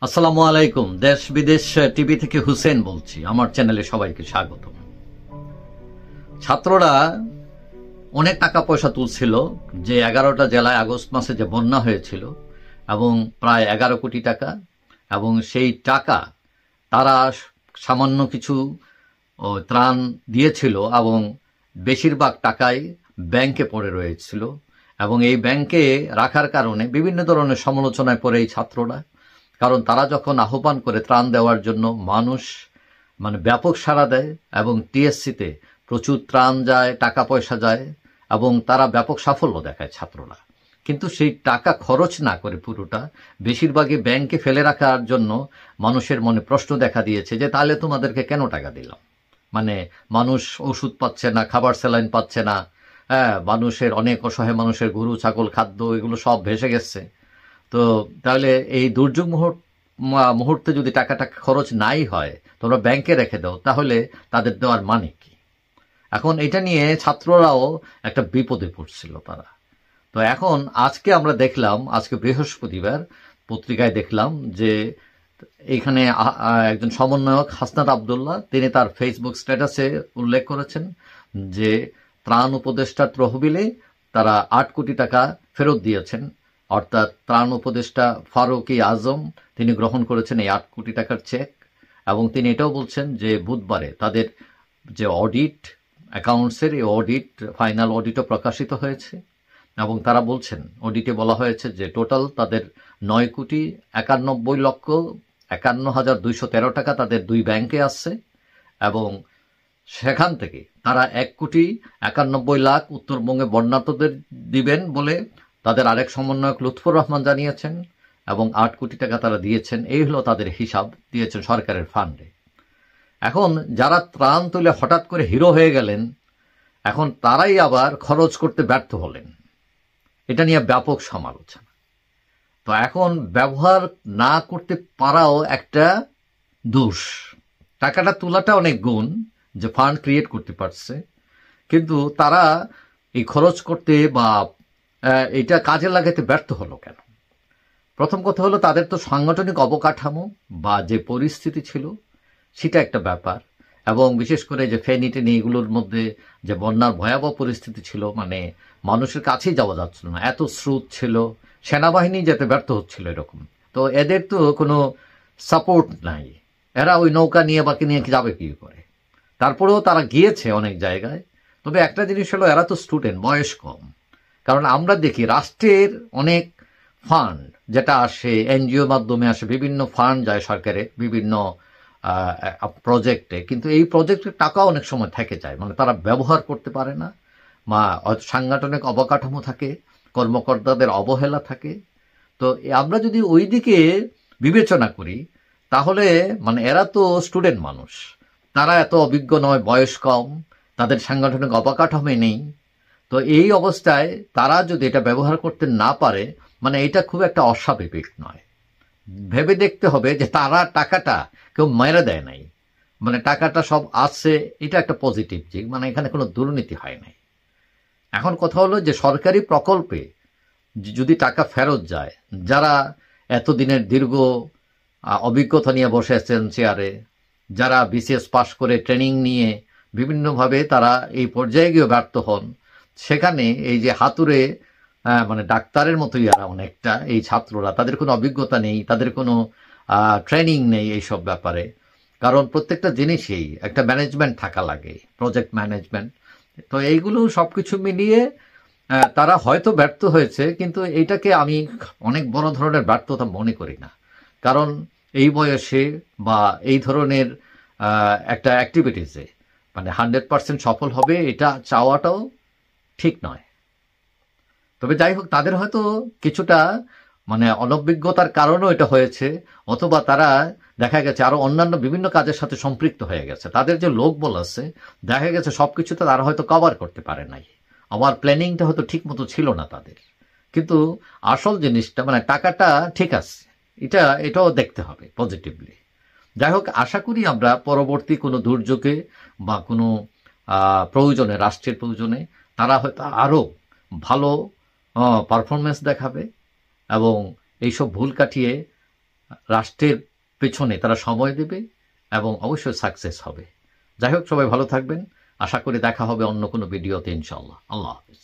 আসসালামু আলাইকুম। দেশ বিদেশ টিভি থেকে হুসেন বলছি। আমার চ্যানেলে সবাইকে স্বাগত। ছাত্ররা অনেক টাকা পয়সা তুলছিল যে 11টা জেলায় আগস্ট মাসে যে বন্যা হয়েছিল, এবং প্রায় 11 কোটি টাকা, এবং সেই টাকা তারা সামান্য কিছু ত্রাণ দিয়েছিল, এবং বেশিরভাগ টাকাই ব্যাংকে পড়ে রয়েছিল, এবং এই ব্যাংকে রাখার কারণে বিভিন্ন ধরনের সমালোচনায় পড়ে এই ছাত্ররা। কারণ তারা যখন আহ্বান করে ত্রাণ দেওয়ার জন্য, মানুষ ব্যাপক সাড়া দেয়, এবং টিএসসিতে প্রচুর ত্রাণ যায়, টাকা পয়সা যায়, এবং তারা ব্যাপক সাফল্য দেখায় ছাত্ররা। কিন্তু সেই টাকা খরচ না করে পুরোটা বেশিরভাগই ব্যাংকে ফেলে রাখার জন্য মানুষের মনে প্রশ্ন দেখা দিয়েছে যে তাহলে তোমাদেরকে কেন টাকা দিলাম। মানুষ ওষুধ পাচ্ছে না, খাবার স্যালাইন পাচ্ছে না, হ্যাঁ, মানুষের অনেক অসহায় মানুষের গরু ছাগল খাদ্য এগুলো সব ভেসে গেছে। তো তাহলে এই দুর্যোগ মুহূর্তে যদি টাকাটা খরচ নাই হয়, তোমরা ব্যাংকে রেখে দাও, তাহলে তাদের দেওয়ার মানে কি? এখন এটা নিয়ে ছাত্ররাও একটা বিপদে পড়ছিল তারা। তো এখন আজকে আমরা দেখলাম, আজকে বৃহস্পতিবার, পত্রিকায় দেখলাম যে এইখানে একজন সমন্বয়ক হাসনাত আবদুল্লাহ, তিনি তার ফেসবুক স্ট্যাটাসে উল্লেখ করেছেন যে ত্রাণ উপদেষ্টার তহবিলে তারা 8 কোটি টাকা ফেরত দিয়েছেন। অর্থাৎ ত্রাণ উপদেষ্টা ফারুকী আজম তিনি গ্রহণ করেছেন এই 8 কোটি টাকার চেক। এবং তিনি এটাও বলছেন যে বুধবারে তাদের যে অডিট, অ্যাকাউন্টসের এই অডিট, ফাইনাল অডিটও প্রকাশিত হয়েছে, এবং তারা বলছেন, অডিটে বলা হয়েছে যে টোটাল তাদের 9,91,51,213 টাকা তাদের 2 ব্যাংকে আসছে, এবং সেখান থেকে তারা 1,91,00,000 উত্তরবঙ্গে বন্যার্তদের দিবেন বলে তাদের আরেক সমন্বয়ক লুৎফর রহমান জানিয়েছেন, এবং 8 কোটি টাকা তারা দিয়েছেন। এই হলো তাদের হিসাব, দিয়েছেন সরকারের ফান্ডে। এখন যারা ত্রাণ তুলে হঠাৎ করে হিরো হয়ে গেলেন, এখন তারাই আবার খরচ করতে ব্যর্থ হলেন। এটা নিয়ে ব্যাপক সমালোচনা। তো এখন ব্যবহার না করতে পারাও একটা দোষ। টাকাটা তোলাটা অনেক গুণ, যে ফান্ড ক্রিয়েট করতে পারছে, কিন্তু তারা এই খরচ করতে বা এটা কাজে লাগাতে ব্যর্থ হলো কেন? প্রথম কথা হলো, তাদের তো সাংগঠনিক অবকাঠামো বা যে পরিস্থিতি ছিল সেটা একটা ব্যাপার। এবং বিশেষ করে যে ফেনী টেনি এগুলোর মধ্যে যে বন্যার ভয়াবহ পরিস্থিতি ছিল, মানুষের কাছেই যাওয়া যাচ্ছিল না, এত স্রোত ছিল, সেনাবাহিনী যেতে ব্যর্থ হচ্ছিল এরকম। তো এদের তো কোনো সাপোর্ট নাই, এরা ওই নৌকা নিয়ে বাকি নিয়ে যাবে কি করে? তারপরেও তারা গিয়েছে অনেক জায়গায়। তবে একটা জিনিস হলো, এরা তো স্টুডেন্ট, বয়স কম। কারণ আমরা দেখি রাষ্ট্রের অনেক ফান্ড যেটা আসে, এনজিও মাধ্যমে আসে, বিভিন্ন ফান্ড যায় সরকারের বিভিন্ন প্রজেক্টে, কিন্তু এই প্রজেক্টের টাকা অনেক সময় থেকে যায়, তারা ব্যবহার করতে পারে না, বা সাংগঠনিক অবকাঠামো থাকে, কর্মকর্তাদের অবহেলা থাকে। তো আমরা যদি ওই দিকে বিবেচনা করি, তাহলে এরা তো স্টুডেন্ট মানুষ, তারা এত অভিজ্ঞ নয়, বয়স কম, তাদের সাংগঠনিক অবকাঠামো নেই। তো এই অবস্থায় তারা যদি এটা ব্যবহার করতে না পারে, এটা খুব একটা অস্বাভাবিক নয়। ভেবে দেখতে হবে যে তারা টাকাটা কেউ মেরে দেয় নাই, টাকাটা সব আছে, এটা একটা পজিটিভ দিক, এখানে কোনো দুর্নীতি হয় নাই। এখন কথা হলো যে সরকারি প্রকল্পে যদি টাকা ফেরত যায়, যারা এতদিনের দীর্ঘ অভিজ্ঞতা নিয়ে বসে আছেন চেয়ারে, যারা বিসিএস পাশ করে ট্রেনিং নিয়ে বিভিন্নভাবে তারা এই পর্যায়ে গিয়ে ব্যর্থ হন, সেখানে এই যে হাতুড়ে ডাক্তারের মতোই এরা অনেকটা, এই ছাত্ররা, তাদের কোনো অভিজ্ঞতা নেই, তাদের কোনো ট্রেনিং নেই এইসব ব্যাপারে। কারণ প্রত্যেকটা জিনিসেই একটা ম্যানেজমেন্ট থাকা লাগে, প্রজেক্ট ম্যানেজমেন্ট। তো এইগুলো সবকিছু মিলিয়ে তারা হয়তো ব্যর্থ হয়েছে, কিন্তু এইটাকে আমি অনেক বড় ধরনের ব্যর্থতা মনে করি না। কারণ এই বয়সে বা এই ধরনের একটা অ্যাক্টিভিটিসে 100% সফল হবে এটা চাওয়াটাও ঠিক নয়। তবে যাই হোক, তাদের হয়তো কিছুটা অনভিজ্ঞতার কারণেও এটা হয়েছে, অথবা তারা দেখা গেছে আরো অন্যান্য বিভিন্ন কাজের সাথে সম্পৃক্ত হয়ে গেছে। তাদের যে লোকবল আছে, দেখা গেছে সবকিছুতে তারা হয়তো কভার করতে পারে নাই, আবার প্ল্যানিংটা হয়তো ঠিক মতো ছিল না তাদের। কিন্তু আসল জিনিসটা টাকাটা ঠিক আছে, এটাও দেখতে হবে পজিটিভলি। যাই হোক, আশা করি আমরা পরবর্তী কোনো দুর্যোগে বা কোনো প্রয়োজনে, রাষ্ট্রের প্রয়োজনে তারা হয়তো আরো ভালো পারফরমেন্স দেখাবে, এবং এইসব ভুল কাটিয়ে রাষ্ট্রের পেছনে তারা সময় দেবে এবং অবশ্যই সাকসেস হবে। যাই হোক, সবাই ভালো থাকবেন। আশা করি দেখা হবে অন্য কোনো ভিডিওতে ইনশাআল্লাহ। আল্লাহ হাফেজ।